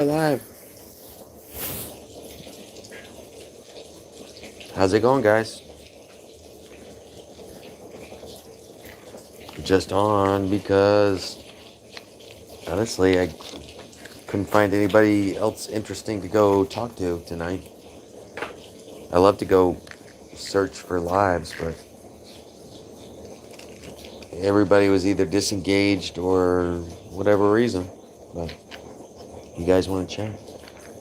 Live. How's it going, guys? Just on because honestly, I couldn't find anybody else interesting to go talk to tonight. I love to go search for lives, but everybody was either disengaged or whatever reason. But you guys want to chat?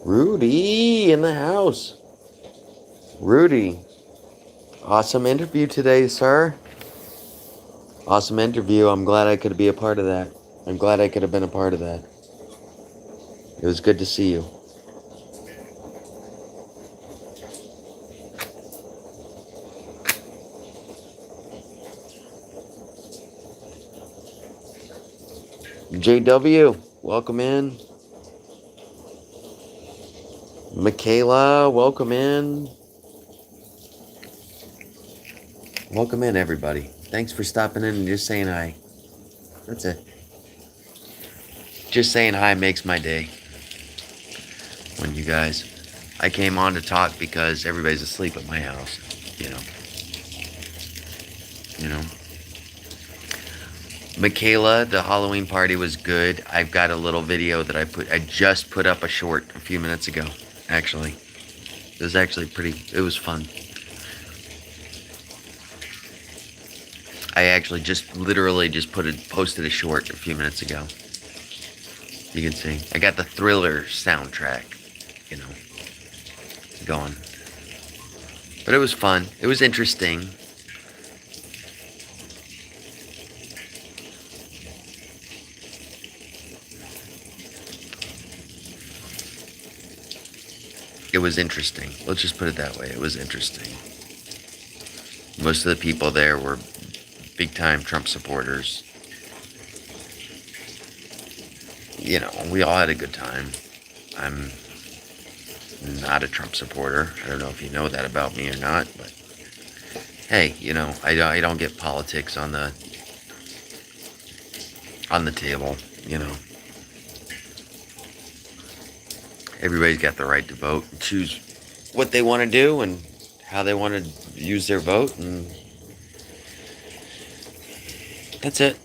Rudy in the house. Rudy, awesome interview today, sir. Awesome interview. I'm glad I could be a part of that. I'm glad I could have been a part of that. It was good to see you. JW, welcome in. Michaela, welcome in. Welcome in, everybody. Thanks for stopping in and just saying hi. That's it. Just saying hi makes my day. When you guys, I came on to talk because everybody's asleep at my house. You know. You know. Michaela, the Halloween party was good. I've got a little video that I just put up a short a few minutes ago. Actually, it was actually pretty. It was fun. I actually just literally just posted a short a few minutes ago. You can see I got the Thriller soundtrack, you know, going. But it was fun. It was interesting. It was interesting. Let's just put it that way. It was interesting. Most of the people there were big time Trump supporters. You know, we all had a good time. I'm not a Trump supporter. I don't know if you know that about me or not, but hey, you know, I don't get politics on the table, you know. Everybody's got the right to vote and choose what they want to do and how they want to use their vote, and that's it.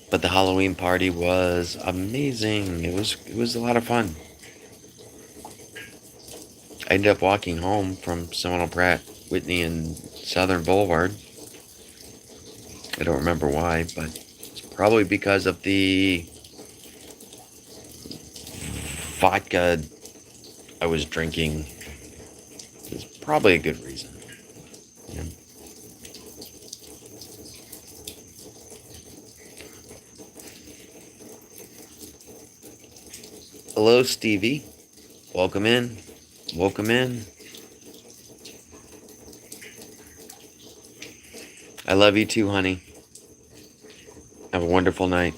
But the Halloween party was amazing. It was a lot of fun. I ended up walking home from Seminole Pratt, Whitney, and Southern Boulevard. I don't remember why, but it's probably because of the vodka I was drinking. It's probably a good reason. Yeah. Hello, Stevie. Welcome in. Welcome in. I love you too, honey. Have a wonderful night.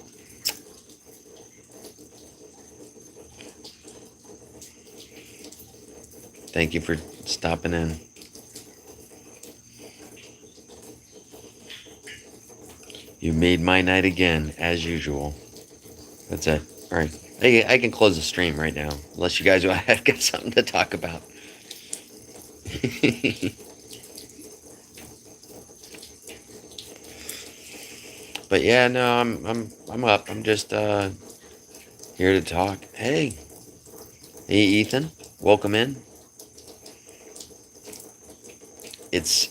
Thank you for stopping in. You made my night again, as usual. That's it. All right. I can close the stream right now, unless you guys have got something to talk about. But yeah, no, I'm up. I'm just here to talk. Hey, Ethan, welcome in. It's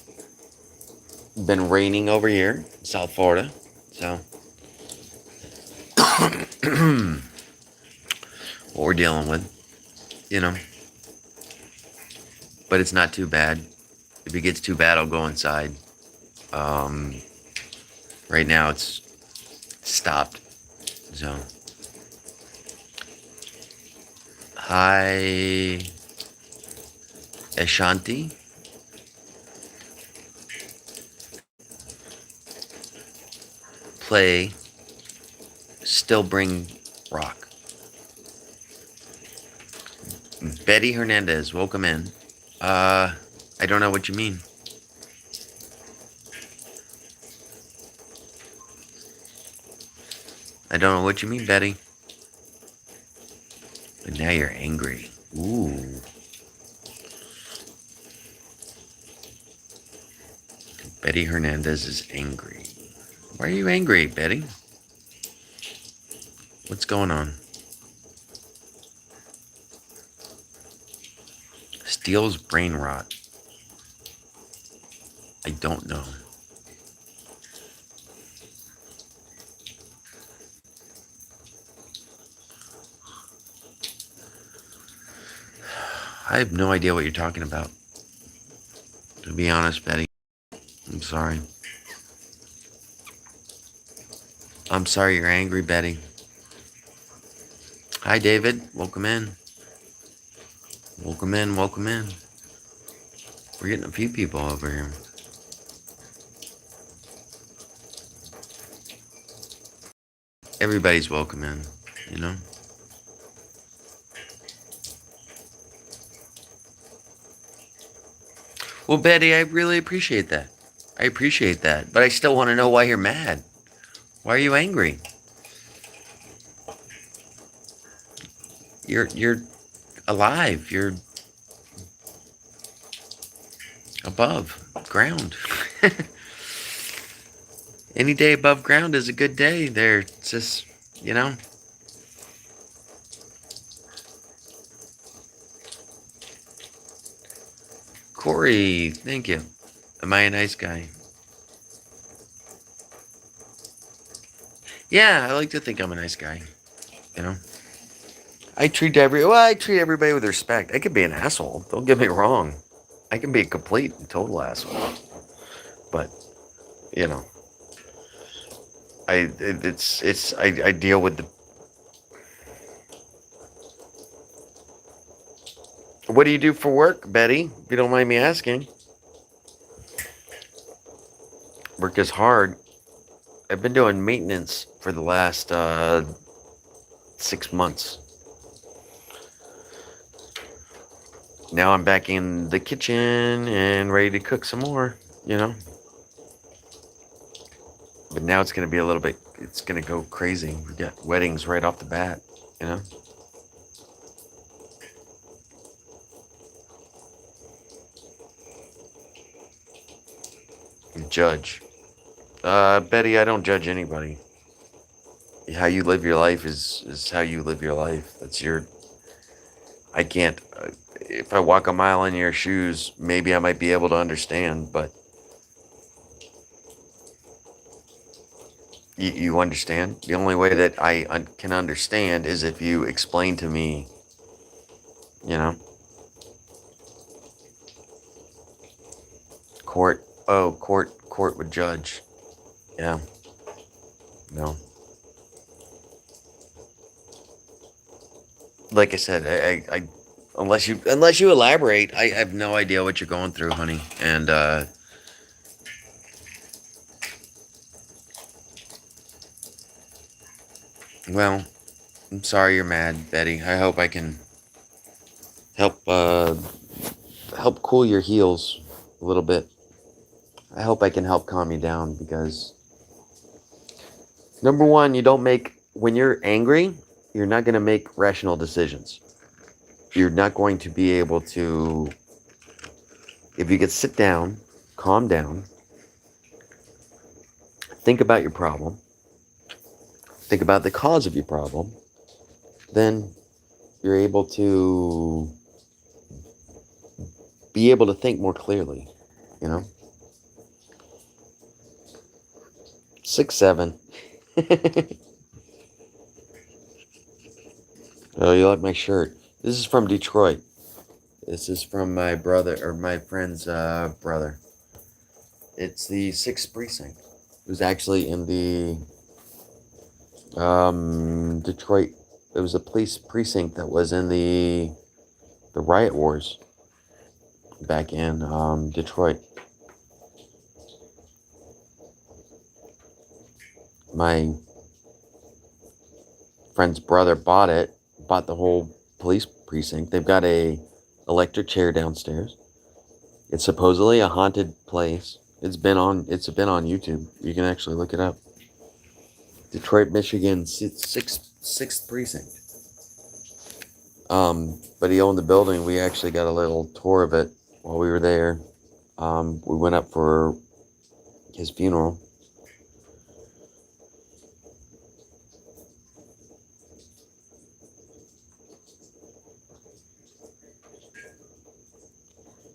been raining over here, in South Florida, so what we're dealing with, you know. But it's not too bad. If it gets too bad, I'll go inside. Um, right now it's stopped. So, hi, Ashanti. Play, still bring rock. Betty Hernandez, welcome in. I don't know what you mean. I don't know what you mean, Betty. now you're angry. Ooh. Betty Hernandez is angry. Why are you angry, Betty? What's going on? Steele's brain rot. I don't know. I have no idea what you're talking about. To be honest, Betty. I'm sorry. I'm sorry you're angry, Betty. Hi, David. Welcome in. Welcome in. Welcome in. We're getting a few people over here. Everybody's welcome in, you know? Well, Betty, I really appreciate that. I appreciate that. But I still want to know why you're mad. Why are you angry? You're alive. You're above ground. Any day above ground is a good day there. It's just, you know. Corey, thank you. Am I a nice guy? Yeah, I like to think I'm a nice guy. You know. I treat everybody with respect. I could be an asshole. Don't get me wrong. I can be a complete and total asshole. But, you know, I deal with the. What do you do for work, Betty? If you don't mind me asking. Work is hard. I've been doing maintenance for the last 6 months. Now I'm back in the kitchen and ready to cook some more, you know. But now it's going to be a little bit, it's going to go crazy. We got weddings right off the bat, you know. Judge. Betty, I don't judge anybody. How you live your life is how you live your life. That's your. I can't. If I walk a mile in your shoes, maybe I might be able to understand, but you understand? The only way that I can understand is if you explain to me, you know? Court. Oh, court would judge. Yeah. No. Like I said, I unless you elaborate, I have no idea what you're going through, honey. And well, I'm sorry you're mad, Betty. I hope I can help help cool your heels a little bit. I hope I can help calm you down because number one, you don't make when you're angry, you're not going to make rational decisions. You're not going to be able to if you could sit down, calm down, think about your problem, think about the cause of your problem, then you're able to be able to think more clearly, you know? 6'7". Oh, you like my shirt? This is from Detroit. This is from my brother or my friend's brother. It's the 6th precinct. It was actually in the Detroit. It was a police precinct that was in the riot wars back in Detroit. My friend's brother bought the whole police precinct. They've got a electric chair downstairs. It's supposedly a haunted place. It's been on YouTube. You can actually look it up. Detroit, Michigan, sixth precinct. But he owned the building. We actually got a little tour of it while we were there. We went up for his funeral.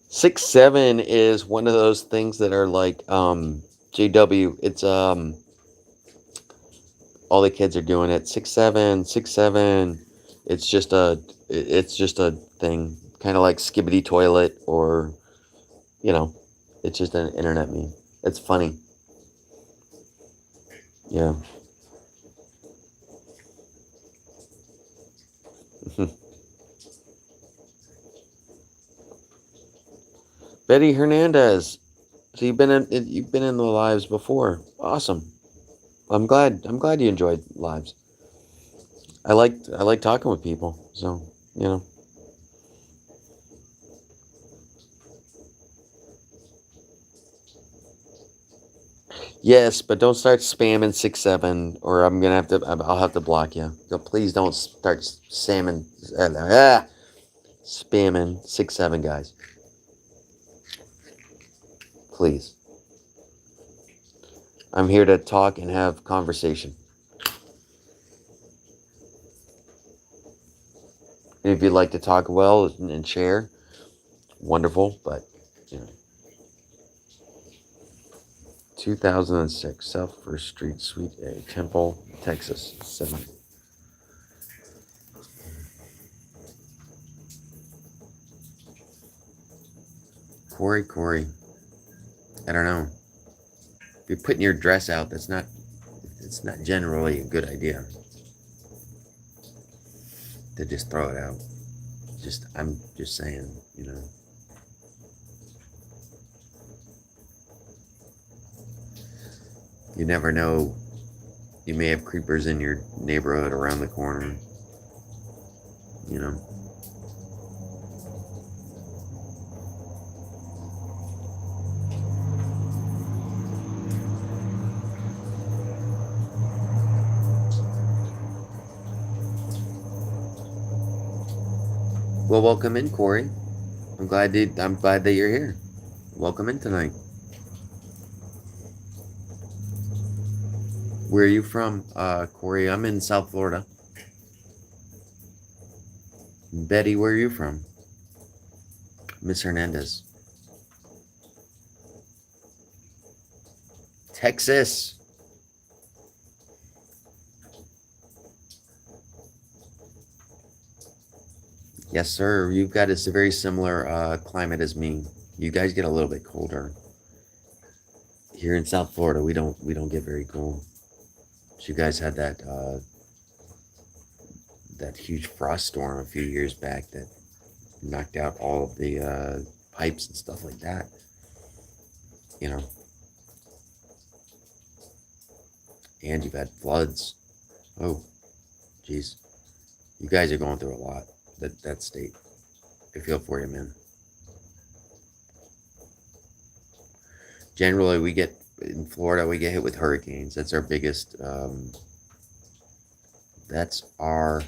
Six seven is one of those things that are like JW. It's all the kids are doing it. 6'7", 6'7". It's just a thing, kind of like skibbity toilet, or you know, it's just an internet meme. It's funny. Yeah. Betty Hernandez. So you've been in the lives before. Awesome. I'm glad you enjoyed lives. I like talking with people. So you know. Yes, but don't start spamming 6'7", or I'm gonna have to. I'll have to block you. So please don't start spamming 6'7", guys. Please. I'm here to talk and have conversation. And if you'd like to talk well and share, wonderful. But you know, 2006 South First Street, Suite A, Temple, Texas, 7. Corey. I don't know. If you're putting your dress out, that's not. It's not generally a good idea to just throw it out. I'm just saying, you never know. You may have creepers in your neighborhood around the corner. You know. Well, welcome in, Corey. I'm glad that you're here. Welcome in tonight. Where are you from, Corey? I'm in South Florida. Betty, where are you from? Miss Hernandez. Texas. Yes, sir. You've got a very similar climate as me. You guys get a little bit colder. Here in South Florida, we don't get very cold. So you guys had that huge frost storm a few years back that knocked out all of the pipes and stuff like that. You know, and you've had floods. Oh, geez, you guys are going through a lot. That state. I feel for you, man. Generally, we get in Florida, we get hit with hurricanes. That's our biggest. That's our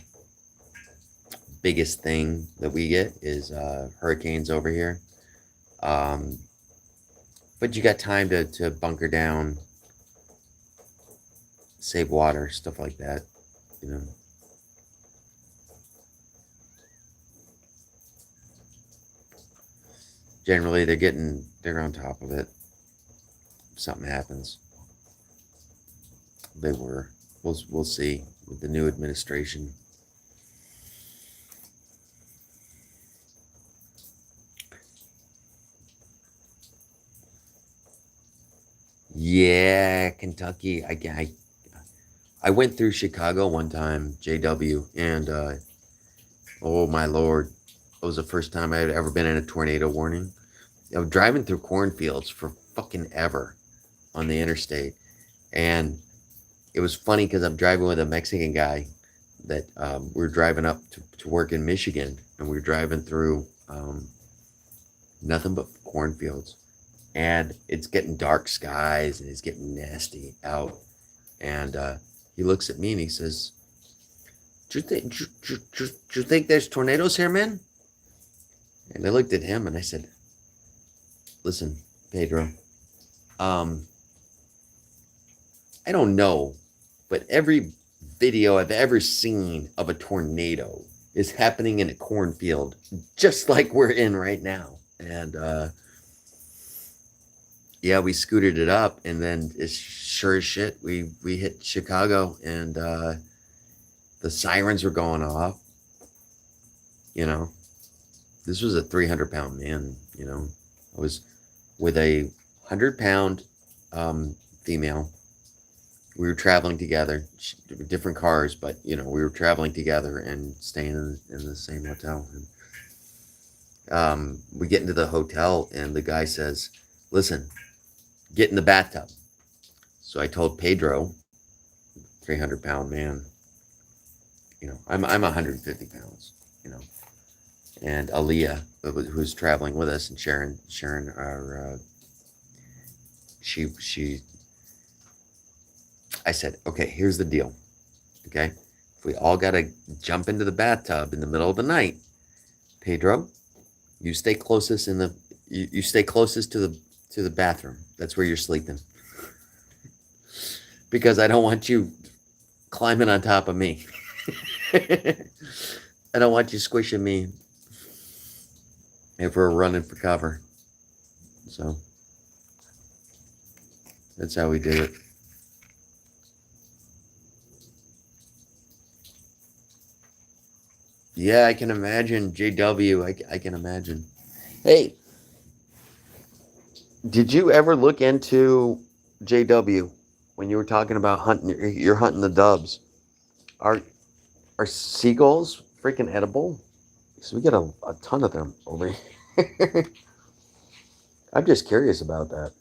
biggest thing that we get is hurricanes over here. Um, but you got time to bunker down, save water, stuff like that. You know, generally they're on top of it. If something happens, they were. We'll see with the new administration. Yeah, Kentucky. I went through Chicago one time, JW, and oh my lord, it was the first time I had ever been in a tornado warning. I was driving through cornfields for fucking ever on the interstate, and it was funny because I'm driving with a Mexican guy that we are driving up to work in Michigan, and we were driving through nothing but cornfields, and it's getting dark skies and it's getting nasty out, and he looks at me and he says, Do you think there's tornadoes here, man? And I looked at him and I said, listen, Pedro, um, I don't know, but every video I've ever seen of a tornado is happening in a cornfield, just like we're in right now. And yeah, we scooted it up, and then it's sure as shit, we hit Chicago, and the sirens were going off. You know, this was a 300-pound man. You know, I was with a 100-pound female. We were traveling together, different cars, but you know, we were traveling together and staying in the same hotel. And we get into the hotel, and the guy says, "Listen, get in the bathtub." So I told Pedro, 300-pound man, you know, I'm 150 pounds, you know, and Aaliyah, who's traveling with us, and Sharon, our she. I said, okay, here's the deal. Okay, if we all gotta jump into the bathtub in the middle of the night, Pedro, you stay closest you stay closest to the bathroom. That's where you're sleeping. Because I don't want you climbing on top of me. I don't want you squishing me if we're running for cover. So that's how we did it. Yeah, I can imagine. JW, I can imagine. Hey, did you ever look into JW when you were talking about hunting? You're hunting the doves. Are seagulls freaking edible? Because we get a ton of them over here. I'm just curious about that.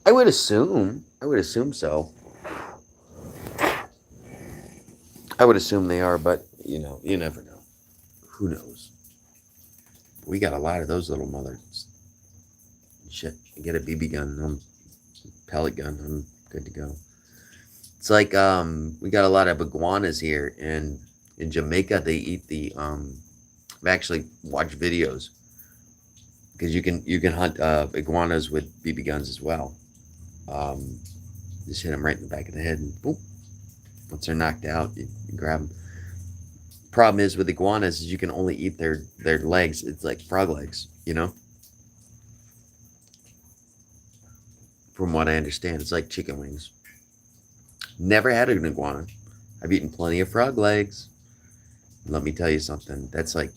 I would assume. I would assume so. I would assume they are, but you know, you never know. Who knows? We got a lot of those little mothers. Shit, get a BB gun, pellet gun, I'm good to go. It's like we got a lot of iguanas here, and in Jamaica they eat the I've actually watched videos because you can hunt iguanas with BB guns as well. Um, just hit them right in the back of the head, and boom. Once they're knocked out, you grab them. Problem is with iguanas is you can only eat their legs. It's like frog legs, you know. From what I understand, it's like chicken wings. Never had an iguana. I've eaten plenty of frog legs. Let me tell you something. That's like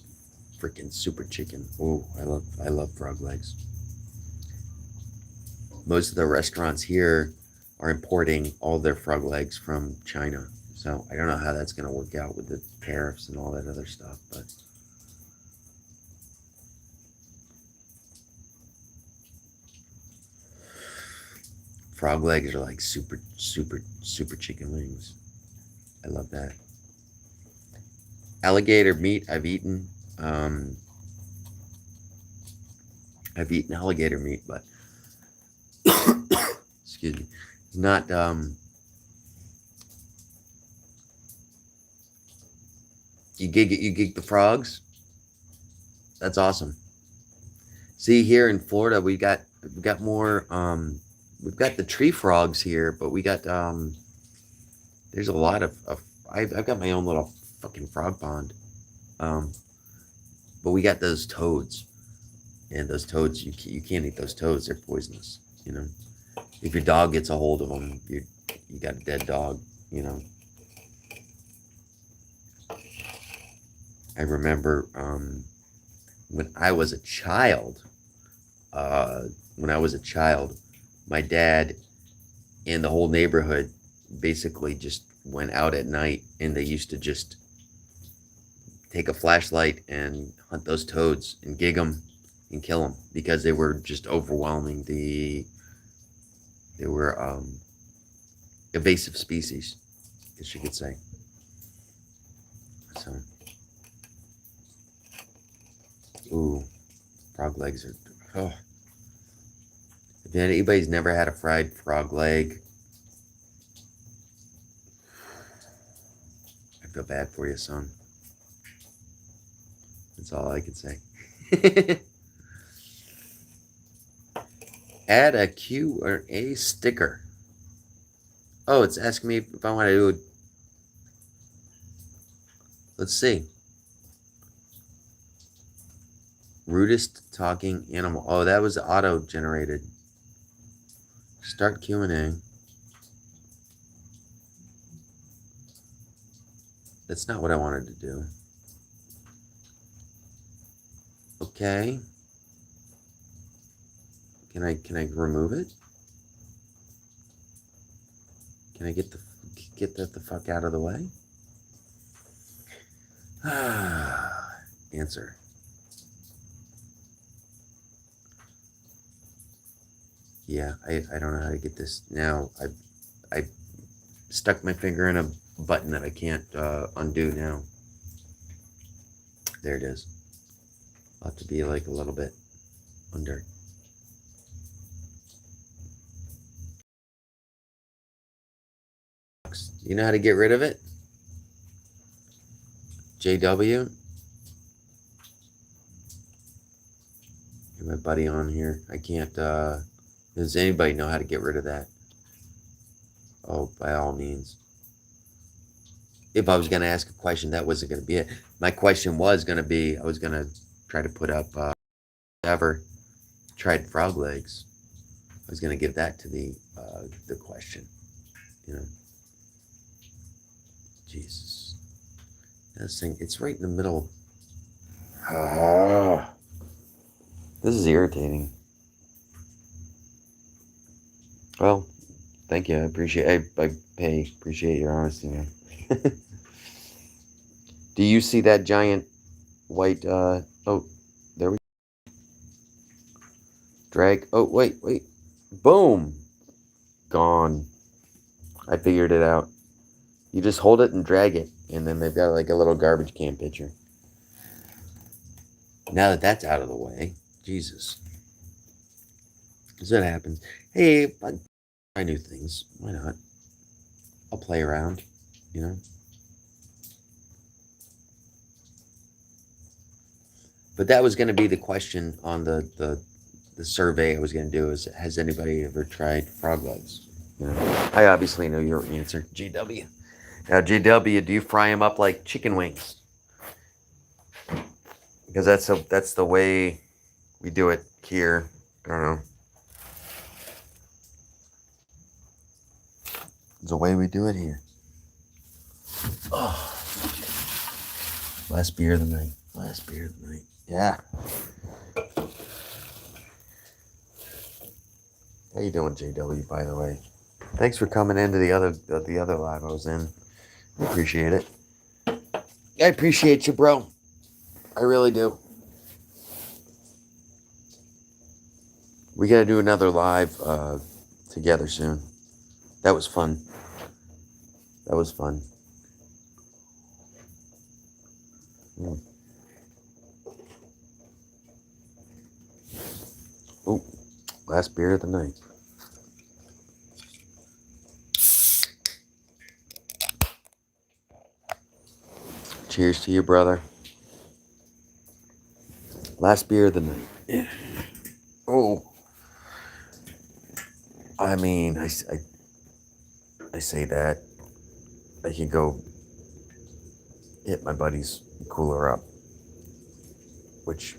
freaking super chicken. Oh, I love frog legs. Most of the restaurants here are importing all their frog legs from China. So I don't know how that's going to work out with the tariffs and all that other stuff, but frog legs are like super, super, super chicken wings. I love that. Alligator meat I've eaten. I've eaten alligator meat, but excuse me, not you gig the frogs. That's awesome. See, here in Florida we got more we've got the tree frogs here, but we got there's a lot of I've got my own little fucking frog pond. Um, but we got those toads, and those toads you can't eat those toads. They're poisonous. You know, if your dog gets a hold of them, you got a dead dog. You know. I remember when I was a child. When I was a child, my dad and the whole neighborhood basically just went out at night, and they used to just take a flashlight and hunt those toads and gig them and kill them because they were just overwhelming. They were Invasive species, I guess you could say. So, ooh, frog legs are. Oh, if anybody's never had a fried frog leg, I feel bad for you, son. That's all I can say. Add a Q or A sticker. Oh, it's asking me if I want to do it. Let's see. Rudest talking animal. Oh, that was auto-generated. Start Q&A. That's not what I wanted to do. Okay. Can I remove it? Can I get that the fuck out of the way? Answer. Yeah, I don't know how to get this now. I stuck my finger in a button that I can't undo now. There it is. I'll have to be like a little bit under. You know how to get rid of it? JW? Get my buddy on here. I can't, does anybody know how to get rid of that? Oh, by all means. If I was going to ask a question, that wasn't going to be it. My question was going to be, I was going to try to put up, ever tried frog legs. I was going to give that to the question, you know. Jesus. This thing, it's right in the middle. Ah, this is irritating. Well, thank you. I appreciate. I appreciate your honesty, man. Do you see that giant white? Oh, there we go. Drag. Oh, wait. Boom. Gone. I figured it out. You just hold it and drag it, and then they've got like a little garbage can picture. Now that that's out of the way, Jesus. So that happens. Hey, I try new things. Why not? I'll play around, you know. But that was going to be the question on the survey I was going to do is, has anybody ever tried frog legs? You know, I obviously know your answer, GW. Now, GW, do you fry them up like chicken wings? Because that's the way we do it here. I don't know. It's the way we do it here. Oh, last beer of the night. Last beer of the night. Yeah. How you doing, JW? By the way, thanks for coming into the other live I was in. I appreciate it. I appreciate you, bro. I really do. We got to do another live together soon. That was fun. That was fun. Oh, last beer of the night. Cheers to you, brother. Last beer of the night. Yeah. Oh. I mean, I say that. I can go hit my buddy's cooler up. Which,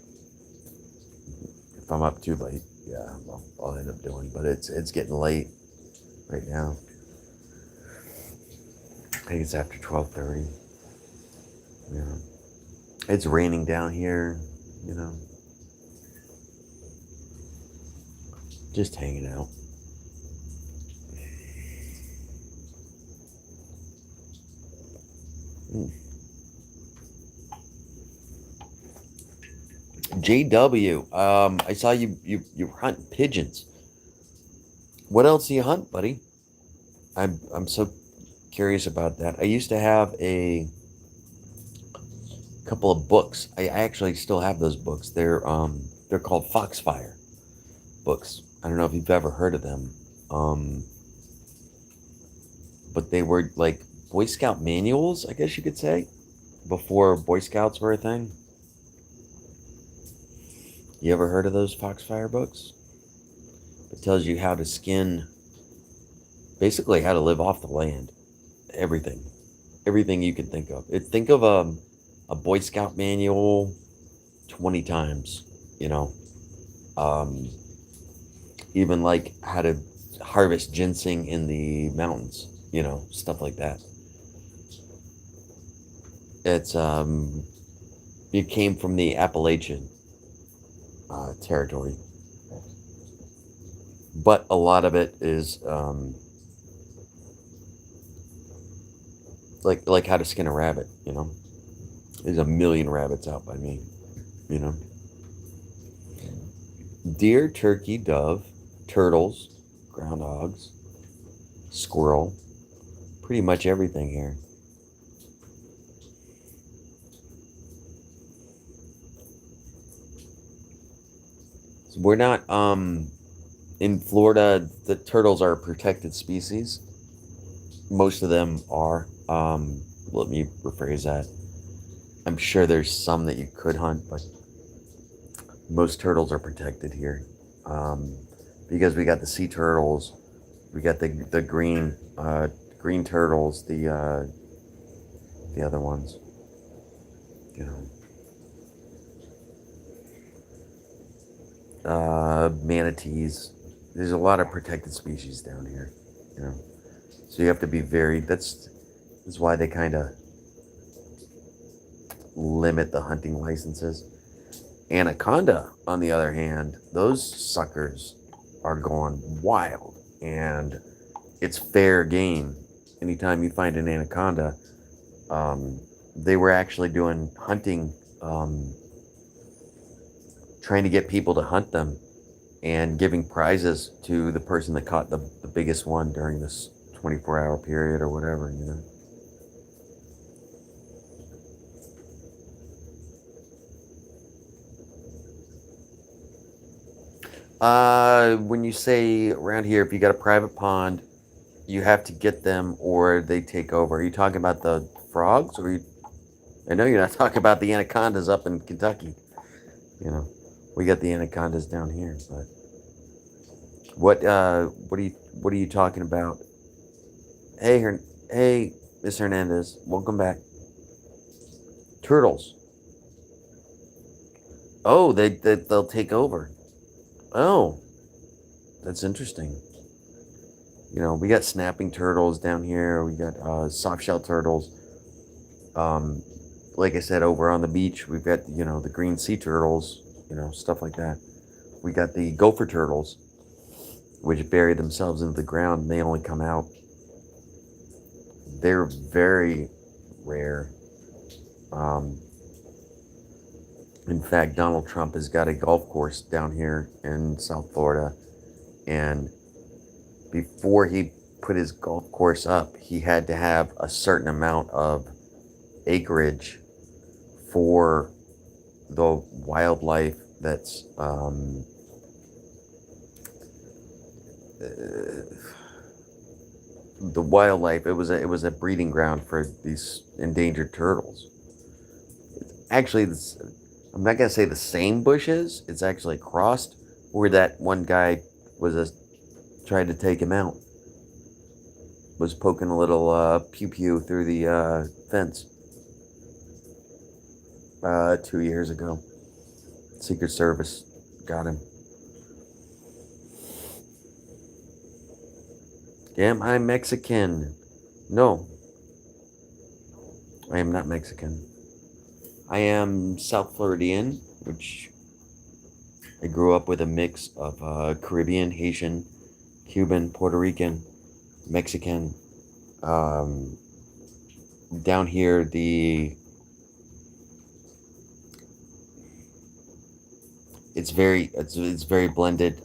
if I'm up too late, yeah, I'll end up doing. But it's getting late right now. I think it's after 12:30. Yeah. It's raining down here, you know. Just hanging out. JW, I saw you hunt pigeons. What else do you hunt, buddy? I'm so curious about that. I used to have a couple of books. I actually still have those books. They're called Foxfire books. I don't know if you've ever heard of them. Um, but they were like Boy Scout manuals, I guess you could say, before Boy Scouts were a thing. You ever heard of those Foxfire books? It tells you how to skin, basically how to live off the land. Everything, everything you can think of. Think of a Boy Scout manual 20 times. You know, um, even like how to harvest ginseng in the mountains. You know, stuff like that. It's it came from the Appalachian territory, but a lot of it is like how to skin a rabbit. You know, there's a million rabbits out by me. You know, deer, turkey, dove, turtles, groundhogs, squirrel, pretty much everything here. So we're not in Florida. The turtles are a protected species. Most of them are. Let me rephrase that. I'm sure there's some that you could hunt, but most turtles are protected here, um, because we got the sea turtles, we got the green turtles, the other ones, you know, manatees. There's a lot of protected species down here, you know. So you have to be very. That's why they kind of limit the hunting licenses. Anaconda, on the other hand, those suckers are going wild, and it's fair game. Anytime you find an anaconda, um, they were actually doing hunting, trying to get people to hunt them and giving prizes to the person that caught the biggest one during this 24-hour period or whatever, you know. When you say around here, if you got a private pond, you have to get them or they take over. Are you talking about the frogs, or I know you're not talking about the anacondas up in Kentucky. You know, we got the anacondas down here, but what are you talking about? Hey, hey, Miss Hernandez, welcome back. Turtles. Oh, they'll take over. Oh, that's interesting. You know, we got snapping turtles down here. We got soft shell turtles. Um, like I said, over on the beach, we've got the green sea turtles. You know, stuff like that. We got the gopher turtles, which bury themselves into the ground and they only come out. They're very rare. Um, in fact, Donald Trump has got a golf course down here in South Florida, and before he put his golf course up, he had to have a certain amount of acreage for the wildlife that's the wildlife. It was a breeding ground for these endangered turtles. Actually, I'm not gonna say the same bushes. It's actually crossed where that one guy was tried to take him out. Was poking a little pew pew through the fence 2 years ago. Secret Service got him. Damn, I'm Mexican. No, I am not Mexican. I am South Floridian, which I grew up with a mix of Caribbean, Haitian, Cuban, Puerto Rican, Mexican. Um, Down here, it's very blended.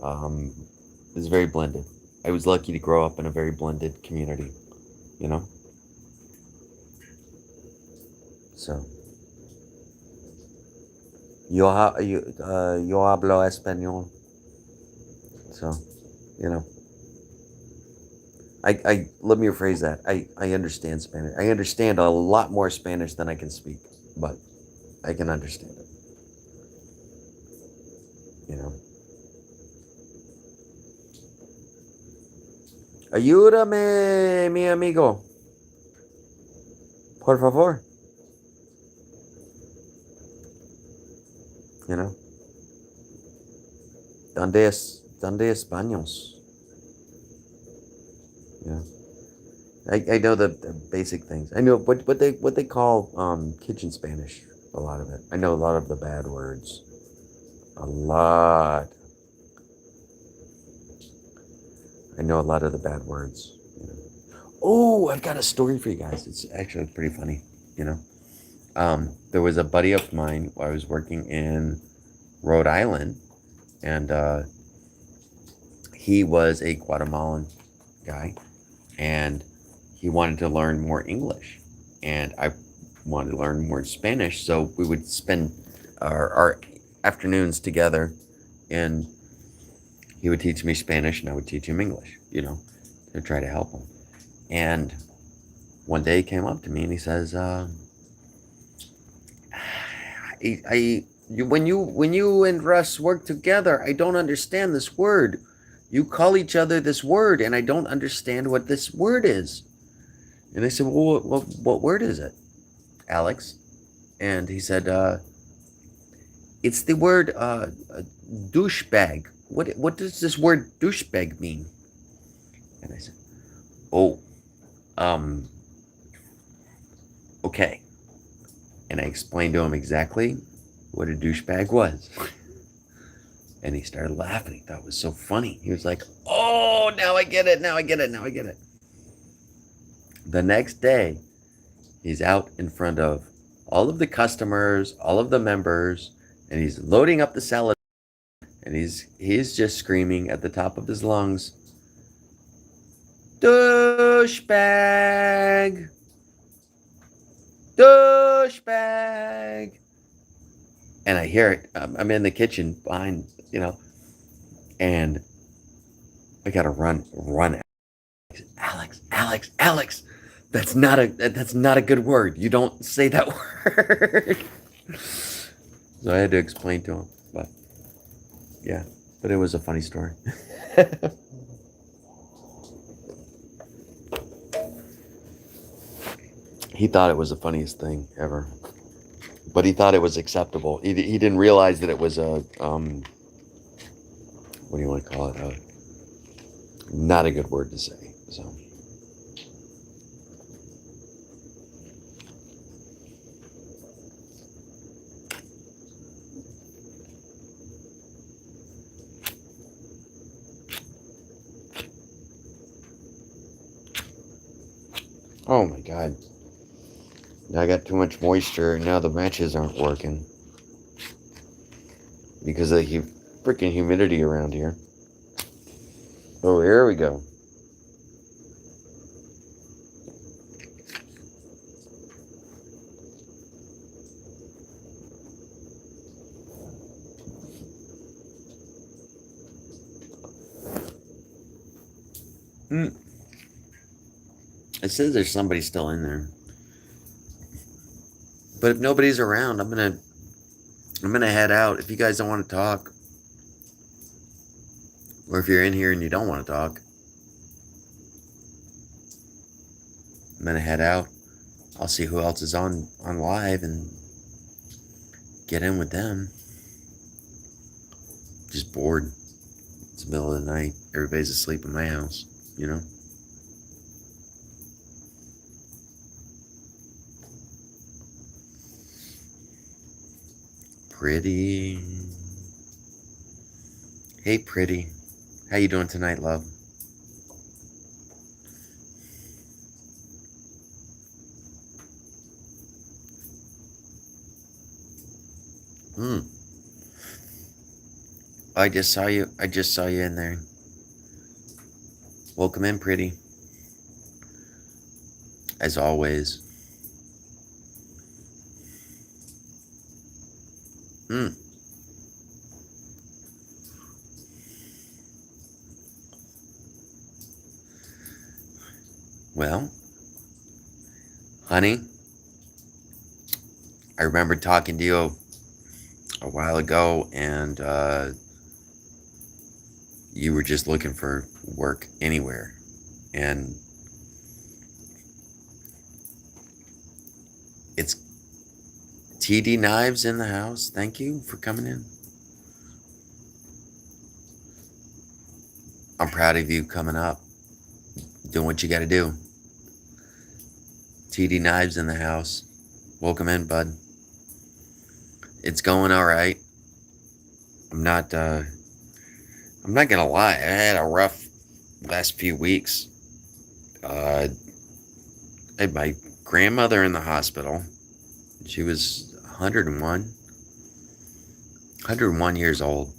It's very blended. I was lucky to grow up in a very blended community, you know? So, yo hablo español. So, you know, let me rephrase that. I understand Spanish. I understand a lot more Spanish than I can speak, but I can understand it, you know? Ayúdame, mi amigo. Por favor. You know? Donde españols? Yeah. I know the basic things. I know what they call kitchen Spanish. A lot of it. I know a lot of the bad words. A lot. I know a lot of the bad words. You know. Oh, I've got a story for you guys. It's actually pretty funny. You know. There was a buddy of mine. I was working in Rhode Island, and he was a Guatemalan guy, and he wanted to learn more English, and I wanted to learn more Spanish. So we would spend our afternoons together, and he would teach me Spanish, and I would teach him English. You know, to try to help him. And one day he came up to me and he says, when you and Russ work together, I don't understand this word. You call each other this word, and I don't understand what this word is." And I said, "Well, what word is it, Alex?" And he said, "It's the word douchebag. What does this word douchebag mean?" And I said, "Oh, um, okay." And I explained to him exactly what a douchebag was. And he started laughing. He thought it was so funny. He was like, "Oh, now I get it. Now I get it. Now I get it." The next day, he's out in front of all of the customers, all of the members, and he's loading up the salad. And he's just screaming at the top of his lungs, "Douchebag! Douchebag!" And I hear it. I'm in the kitchen behind, and I gotta run. Alex, Alex, Alex. That's not a good word. You don't say that word. So I had to explain to him. But yeah, but it was a funny story. He thought it was the funniest thing ever, but he thought it was acceptable. He didn't realize that it was a what do you want to call it? Not a good word to say. So. Oh my God. Now I got too much moisture, and now the matches aren't working because of the freaking humidity around here. Oh, here we go. It says there's somebody still in there, but if nobody's around, I'm gonna head out. If you guys don't want to talk, or if you're in here and you don't want to talk, I'm gonna head out. I'll see who else is on live and get in with them. Just bored. It's the middle of the night. Everybody's asleep in my house, you know? Pretty. Hey, Pretty. How you doing tonight, love? I just saw you in there. Welcome in, pretty. As always. Well, honey, I remember talking to you a while ago, and you were just looking for work anywhere. And it's TD Knives in the house. Thank you for coming in. I'm proud of you coming up, doing what you got to do. TD Knives in the house. Welcome in, bud. It's going all right. I'm not gonna lie. I had a rough last few weeks. I had my grandmother in the hospital. She was 101 years old.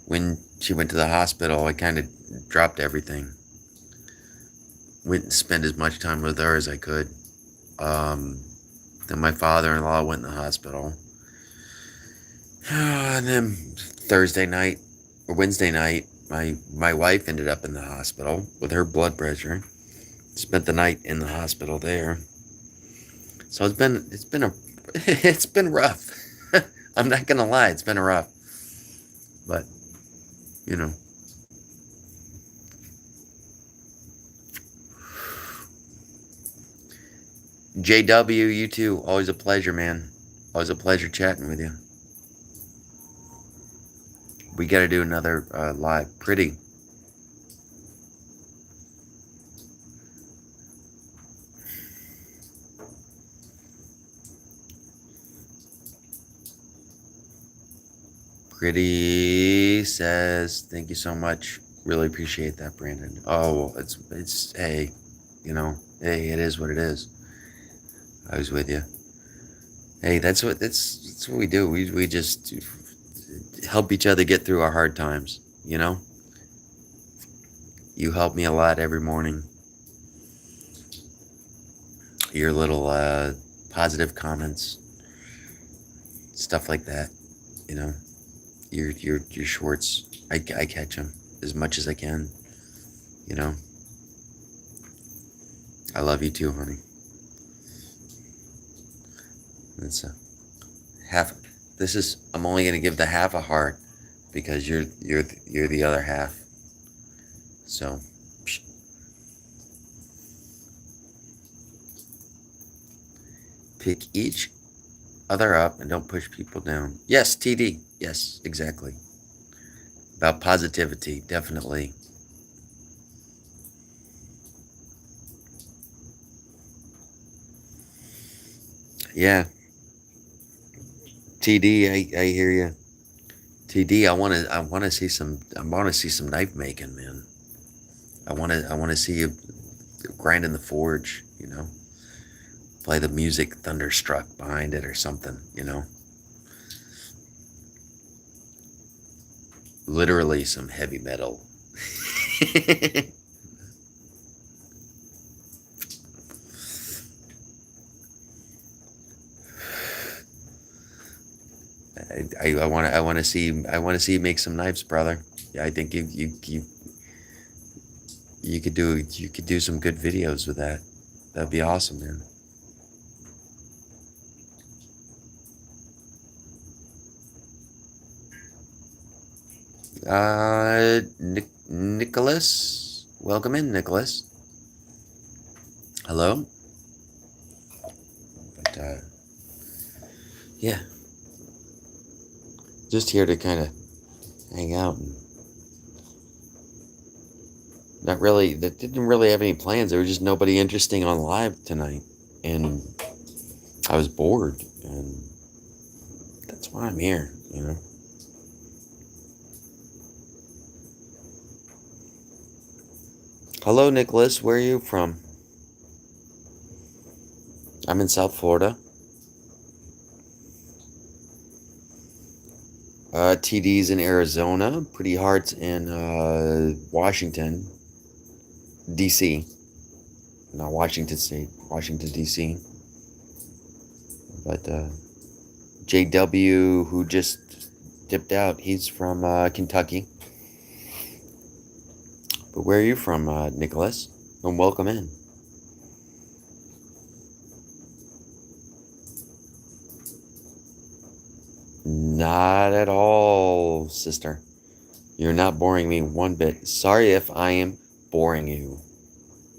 When she went to the hospital, I kind of dropped everything. Went and spent as much time with her as I could. Then my father-in-law went in the hospital. And then Wednesday night, my wife ended up in the hospital with her blood pressure. Spent the night in the hospital there. So it's been it's been rough. I'm not gonna lie, it's been rough. But you know. JW, you too. Always a pleasure, man. Always a pleasure chatting with you. We got to do another live. Pretty. Pretty says, thank you so much. Really appreciate that, Brandon. Oh, it's hey, hey, it is what it is. I was with you. Hey, that's what we do. We just help each other get through our hard times, You help me a lot every morning. Your little positive comments, stuff like that, Your shorts, I catch them as much as I can, I love you too, honey. That's half. I'm only gonna give the half a heart because you're the other half. So. Pick each other up and don't push people down. Yes, TD. Yes, exactly. About positivity, definitely. Yeah. TD, I hear you. TD, I want to see some knife making, man. I want to see you grinding the forge, Play the music Thunderstruck behind it or something, Literally some heavy metal. I want to see you make some knives, brother. Yeah, I think you could do some good videos with that. That'd be awesome, man. Nicholas, welcome in, Nicholas. Hello. But yeah, just here to kind of hang out and didn't really have any plans. There was just nobody interesting on live tonight, and I was bored, and that's why I'm here, Hello, Nicholas. Where are you from? I'm in South Florida. TD's in Arizona. Pretty Heart's in Washington. DC, not Washington State, Washington DC. But JW, who just dipped out, he's from Kentucky. But where are you from, Nicholas? And welcome in. Not at all, sister. You're not boring me one bit. Sorry if I am boring you.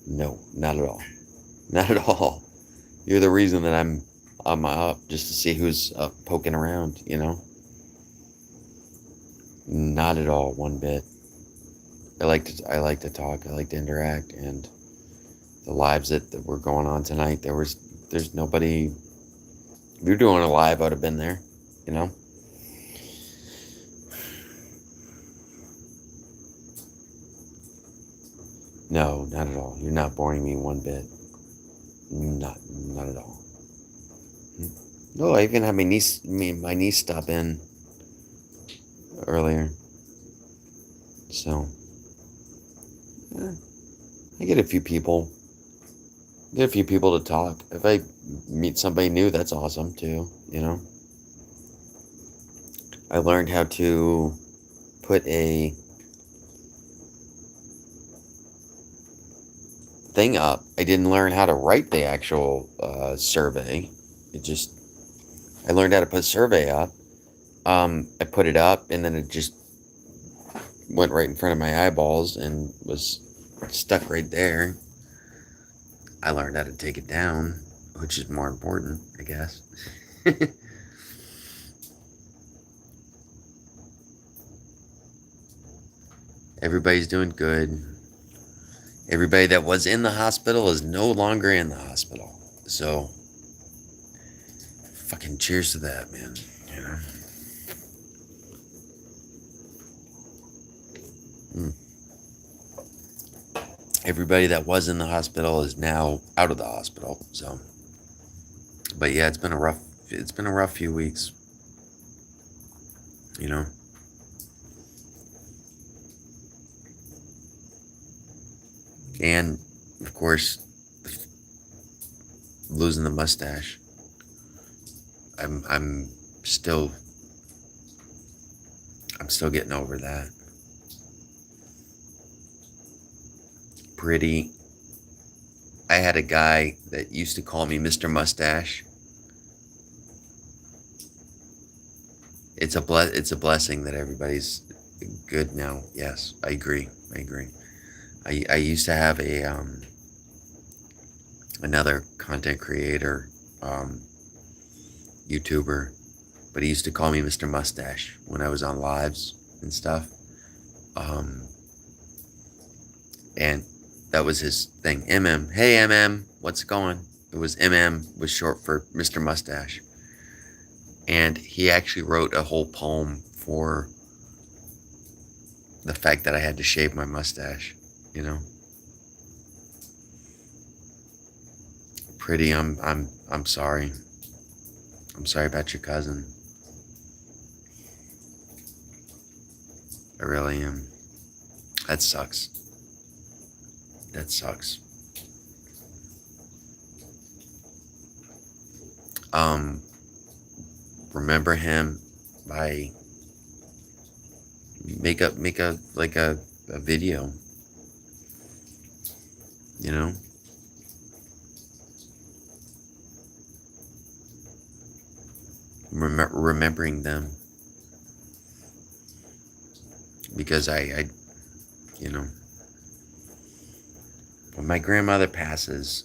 No, not at all. Not at all. You're the reason that I'm up just to see who's up poking around, you know? Not at all, one bit. I like to talk, I like to interact, and the lives that were going on tonight, there's nobody. If you're doing a live, I would have been there, you know? No, not at all. You're not boring me one bit. Not at all. No, I even had my niece stop in earlier. So, I get a few people. Get a few people to talk. If I meet somebody new, that's awesome too, you know? I learned how to put a thing up. I didn't learn how to write the actual survey. I learned how to put a survey up. I put it up, and then it just went right in front of my eyeballs and was stuck right there. I learned how to take it down, which is more important, I guess. Everybody's doing good. Everybody that was in the hospital is no longer in the hospital. So, fucking cheers to that, man. You know? Everybody that was in the hospital is now out of the hospital. So, but yeah, it's been a rough few weeks. You know? And of course, losing the mustache. I'm still getting over that. I had a guy that used to call me Mr. Mustache. It's a blessing that everybody's good now. Yes, I agree. I used to have a another content creator, YouTuber, but he used to call me Mr. Mustache when I was on lives and stuff. And that was his thing. MM, hey MM, what's going? It was MM was short for Mr. Mustache. And he actually wrote a whole poem for the fact that I had to shave my mustache, you know. Pretty, I'm sorry. I'm sorry about your cousin. I really am. That sucks. That sucks. Remember him by make a like a video, you know? Remembering them, because I you know, when my grandmother passes,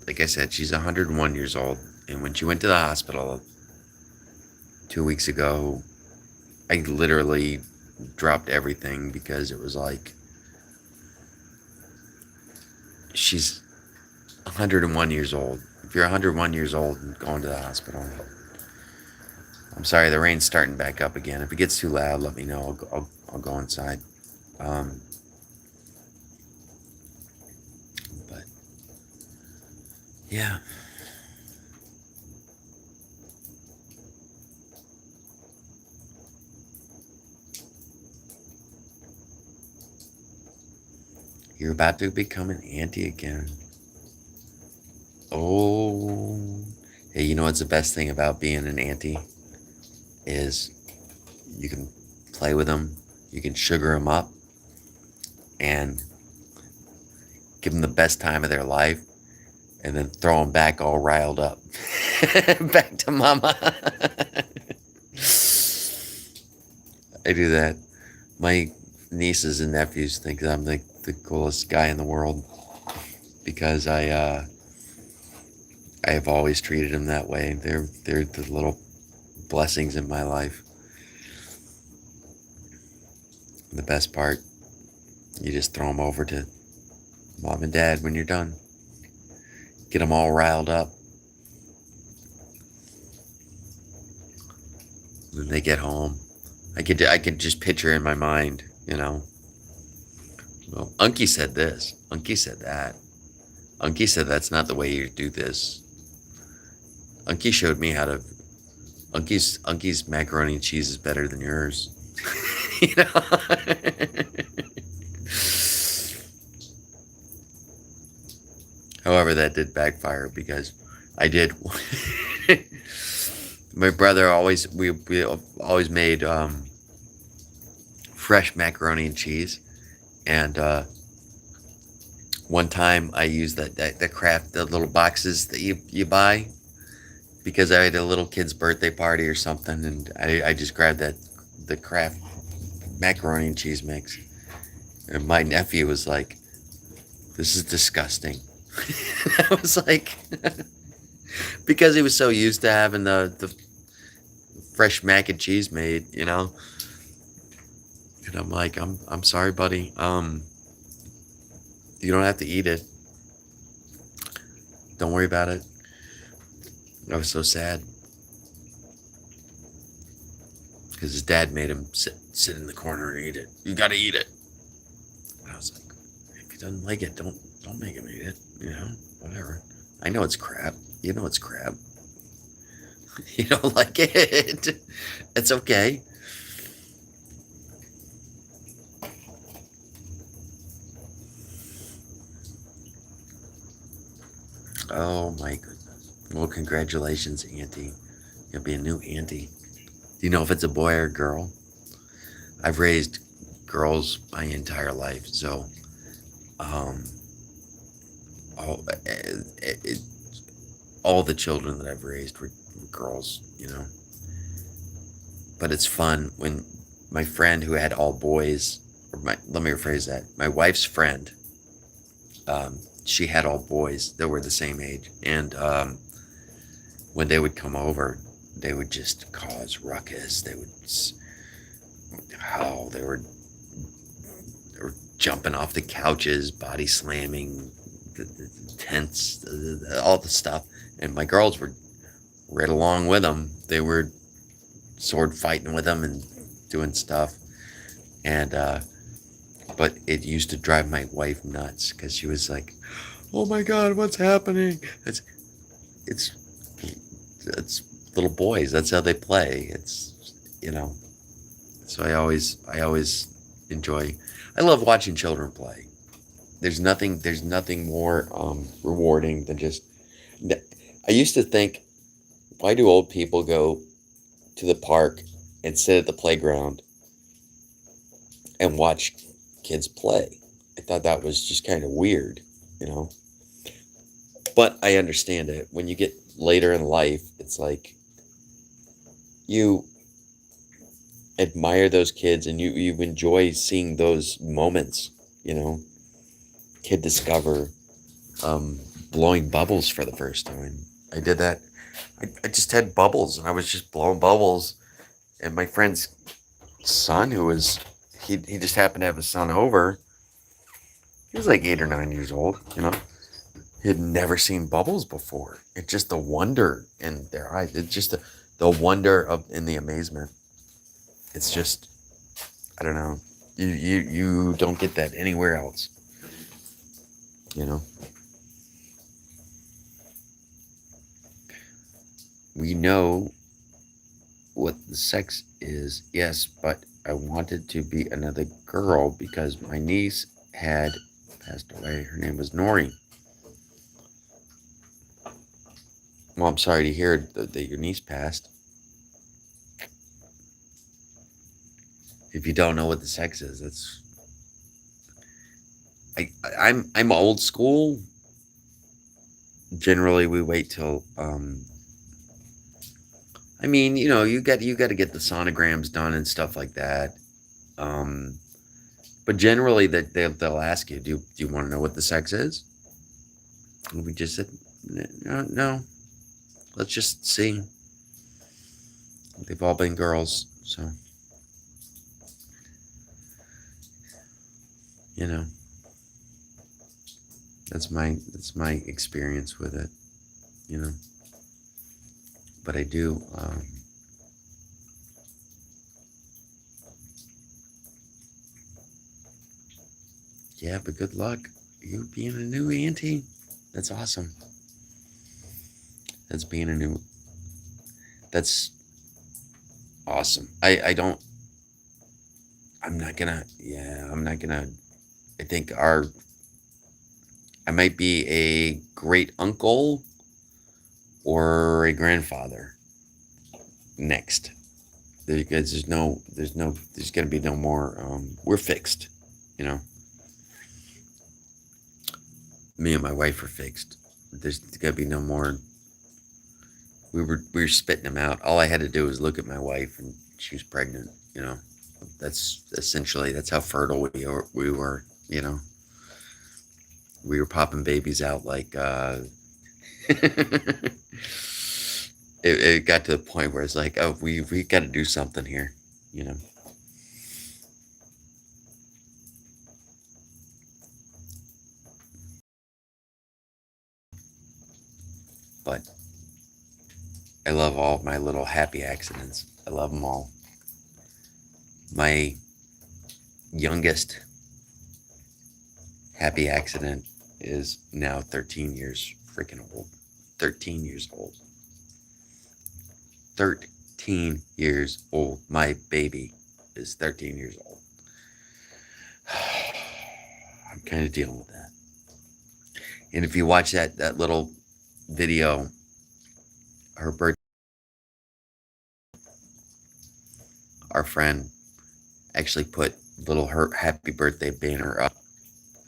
like I said, she's 101 years old, and when she went to the hospital 2 weeks ago, I literally dropped everything, because it was like, she's 101 years old. If you're 101 years old and going to the hospital, I'm sorry, the rain's starting back up again. If it gets too loud, let me know. I'll go inside. But yeah, You're about to become an auntie again. Oh. Hey, you know what's the best thing about being an auntie? Is you can play with them, you can sugar them up, and give them the best time of their life, and then throw them back all riled up. Back to mama. I do that. My nieces and nephews think I'm the coolest guy in the world because I have always treated them that way. They're the little blessings in my life. The best part, you just throw them over to mom and dad when you're done. Get them all riled up. When they get home, I could just picture in my mind, Well, Unky said this. Unky said that. Unky said that's not the way you do this. Unky showed me how to. Unky's macaroni and cheese is better than yours. you know. However, that did backfire because I did. My brother always we always made fresh macaroni and cheese, and one time I used that craft, the little boxes that you buy, because I had a little kid's birthday party or something, and I just grabbed the craft macaroni and cheese mix, and my nephew was like, "This is disgusting." I was like, because he was so used to having the fresh mac and cheese made. And I'm like, I'm sorry, buddy. You don't have to eat it. Don't worry about it. I was so sad because his dad made him sit in the corner and eat it. You got to eat it. And I was like, if he doesn't like it, don't make him eat it. Whatever. I know it's crap. You know it's crap. You don't like it. It's okay. Oh my goodness. Well, congratulations, auntie. You'll be a new auntie. Do you know if it's a boy or a girl? I've raised girls my entire life, so all all the children that I've raised were girls. But it's fun when my friend who had all boys, let me rephrase that. My wife's friend, she had all boys that were the same age, and when they would come over, they would just cause ruckus. They would howl. They were jumping off the couches, body slamming the tents, all the stuff. And my girls were right along with them. They were sword fighting with them and doing stuff. And but it used to drive my wife nuts because she was like, "Oh my God, what's happening?" It's little boys. That's how they play. So I always enjoy. I love watching children play. There's nothing more rewarding than just. I used to think, why do old people go to the park and sit at the playground and watch kids play? I thought that was just kind of weird. But I understand it. When you get later in life, it's like you admire those kids and you enjoy seeing those moments. Kid discover blowing bubbles for the first time. I did that. I just had bubbles and I was just blowing bubbles. And my friend's son, he just happened to have his son over. He was like 8 or 9 years old. He had never seen bubbles before. It's just the wonder in their eyes. It's just the wonder and the amazement. It's just, I don't know. You don't get that anywhere else. We know what the sex is, yes, but I wanted to be another girl because my niece had passed away. Her name was Nori. Well, I'm sorry to hear that your niece passed. If you don't know what the sex is, that's I'm old school. Generally, we wait till I mean, you got to get the sonograms done and stuff like that. Um, but generally, that they'll ask you, do you want to know what the sex is? And we just said, no, no. Let's just see. They've all been girls, so you know that's my experience with it. You know, but I do. Yeah, but good luck. You being a new auntie. That's awesome. That's being a new. That's awesome. I don't. I'm not gonna. Yeah, I'm not gonna. I think I might be a great uncle or a grandfather next. Because there's gonna be no more. We're fixed. You know, me and my wife are fixed. There's gonna be no more. We were spitting them out. All I had to do was look at my wife, and she was pregnant. You know, that's how fertile we were. You know, we were popping babies out like. It got to the point where it's like, oh, we got to do something here. You know, but I love all of my little happy accidents. I love them all. My youngest happy accident is now 13 years freaking old. 13 years old. 13 years old. My baby is 13 years old. I'm kind of dealing with that. And if you watch that little video, her birthday, our friend actually put little her happy birthday banner up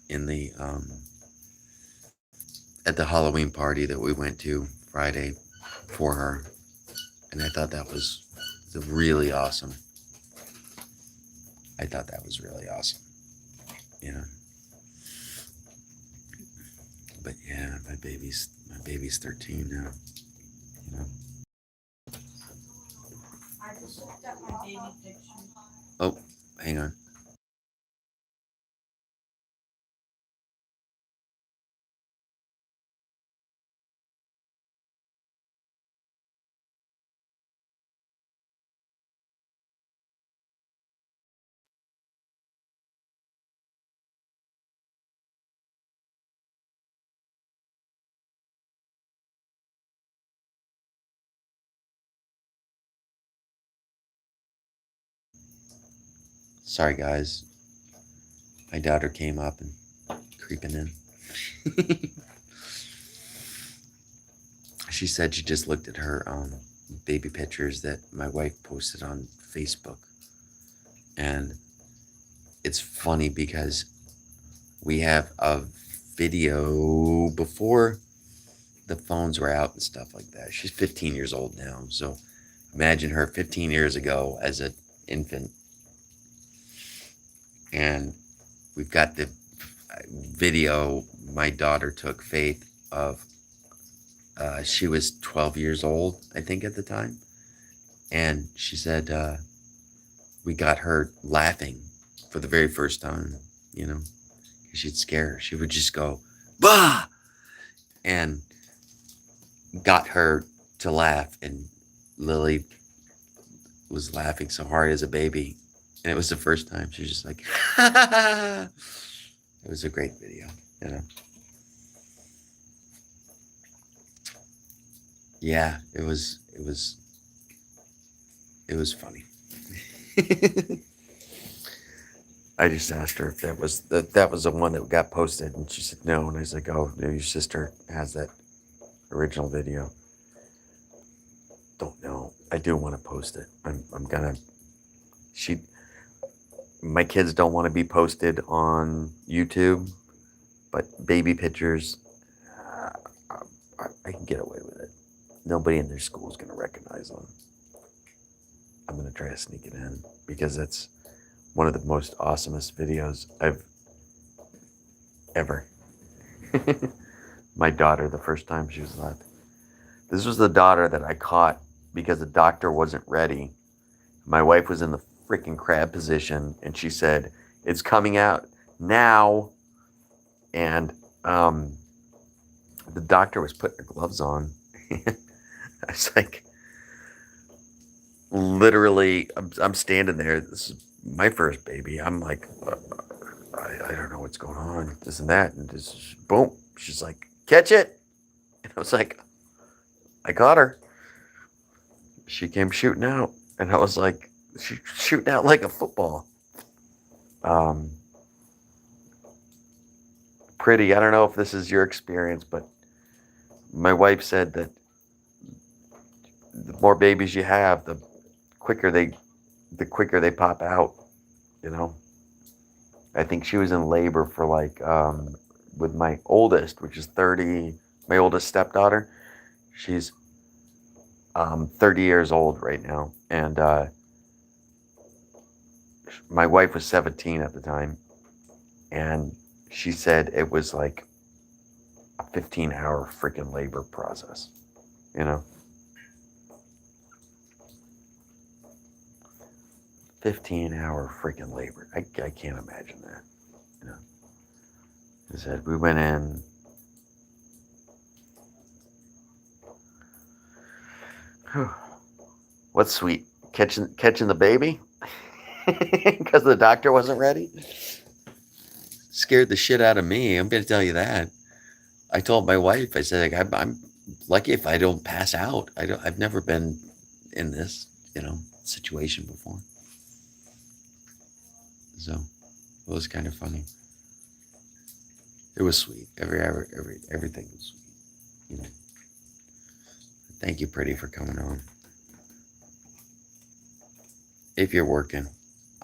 in the at the Halloween party that we went to Friday for her, and I thought that was really awesome. I thought that was really awesome. You know, but yeah, my baby's 13 now. You know. I just looked up my baby picture. Oh, hang on. Sorry, guys. My daughter came up and creeping in. She said she just looked at her baby pictures that my wife posted on Facebook. And it's funny because we have a video before the phones were out and stuff like that. She's 15 years old now. So imagine her 15 years ago as an infant. And we've got the video my daughter took, Faith, of she was 12 years old, I think, at the time. And she said we got her laughing for the very first time, you know, she'd scare her. She would just go, bah! And got her to laugh. And Lily was laughing so hard as a baby. And it was the first time. She was just like, it was a great video, you know. Yeah, it was funny. I just asked her if that was the one that got posted, and she said no. And I was like, oh, no, your sister has that original video. Don't know. I do want to post it. I'm gonna. She. My kids don't want to be posted on YouTube, but baby pictures, uh, I can get away with it. Nobody in their school is gonna recognize them. I'm gonna try to sneak it in because that's one of the most awesomest videos I've ever. My daughter, the first time she was left. This was the daughter that I caught because the doctor wasn't ready. My wife was in the freaking crab position, and she said, "It's coming out now." And the doctor was putting her gloves on. I was like, literally, I'm standing there. This is my first baby. I'm like, I don't know what's going on, this and that, and just boom. She's like, "Catch it," and I was like, "I caught her." She came shooting out, and I was like, she's shooting out like a football. Um, Pretty. I don't know if this is your experience, but my wife said that the more babies you have, quicker they, the quicker they pop out. You know, I think she was in labor for like with my oldest, which is 30. My oldest stepdaughter, she's 30 years old right now, and my wife was 17 at the time, and she said it was like a 15-hour freaking labor process. You know, 15-hour freaking labor. I can't imagine that. You know, I said we went in. What's sweet? Catching the baby because the doctor wasn't ready. Scared the shit out of me. I'm gonna tell you that. I told my wife. I said, like, I'm lucky if I don't pass out. I don't. I've never been in this, situation before. So it was kind of funny. It was sweet. Everything was sweet. Thank you, Pretty, for coming on. If you're working,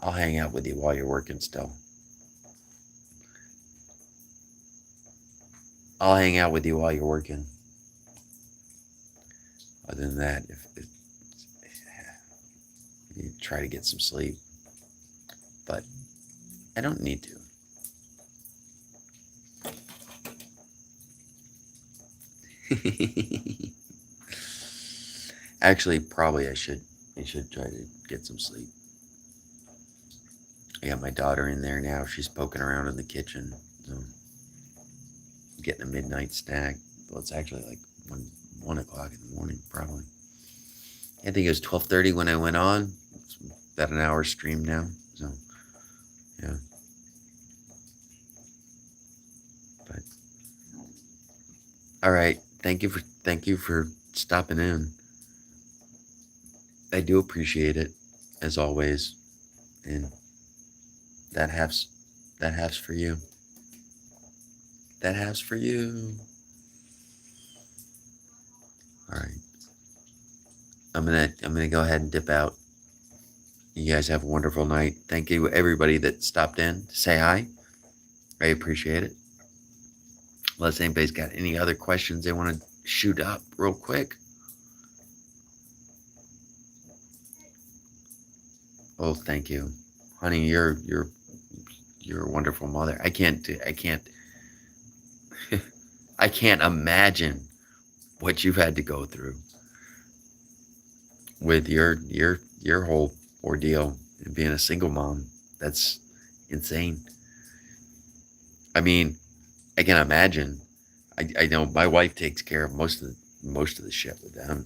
I'll hang out with you while you're working still. I'll hang out with you while you're working. Other than that, if you try to get some sleep, but I don't need to. Actually, probably I should try to get some sleep. I got my daughter in there now. She's poking around in the kitchen. So I'm getting a midnight snack. Well, it's actually like 1 o'clock in the morning, probably. I think it was 12:30 when I went on. It's about an hour stream now. So, yeah. But all right. Thank you for stopping in. I do appreciate it, as always. And that half's for you. That half's for you. All right. I'm gonna go ahead and dip out. You guys have a wonderful night. Thank you everybody that stopped in to say hi. I appreciate it. Unless anybody's got any other questions they want to shoot up real quick. Oh, thank you, honey. You're a wonderful mother. I can't I can't imagine what you've had to go through with your whole ordeal and being a single mom. That's insane. I mean, I can imagine. I know my wife takes care of most of the shit with them,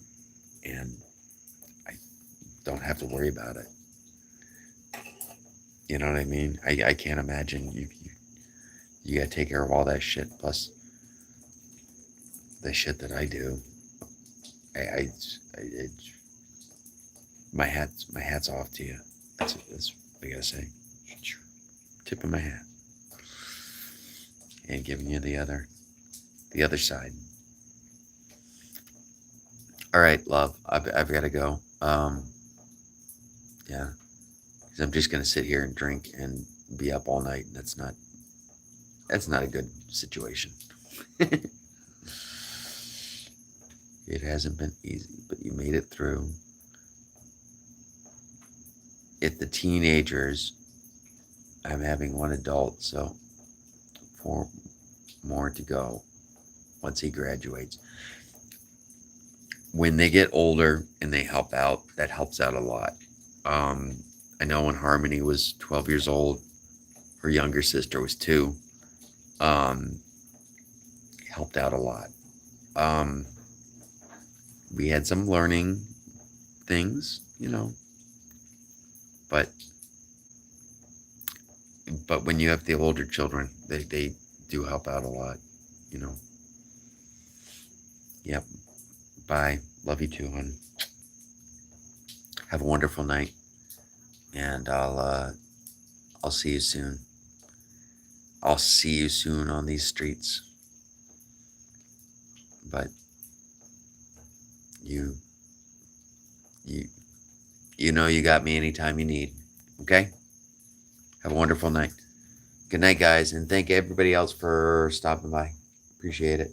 and I don't have to worry about it. You know what I mean? I can't imagine you gotta take care of all that shit plus the shit that I do. It's my hat's off to you. That's what I gotta say. Tip of my hat. And giving you the other side. All right, love. I've got to go. Yeah, because I'm just gonna sit here and drink and be up all night. That's not a good situation. It hasn't been easy, but you made it through. If the teenagers, I'm having one adult, so 4 more to go once he graduates. When they get older and they help out, that helps out a lot. I know when Harmony was 12 years old, her younger sister was 2. Helped out a lot. We had some learning things, but when you have the older children, they do help out a lot, Yep. Bye. Love you too, hon. Have a wonderful night, and I'll see you soon. I'll see you soon on these streets. But you you got me anytime you need. Okay? Have a wonderful night. Good night, guys, and thank everybody else for stopping by. Appreciate it.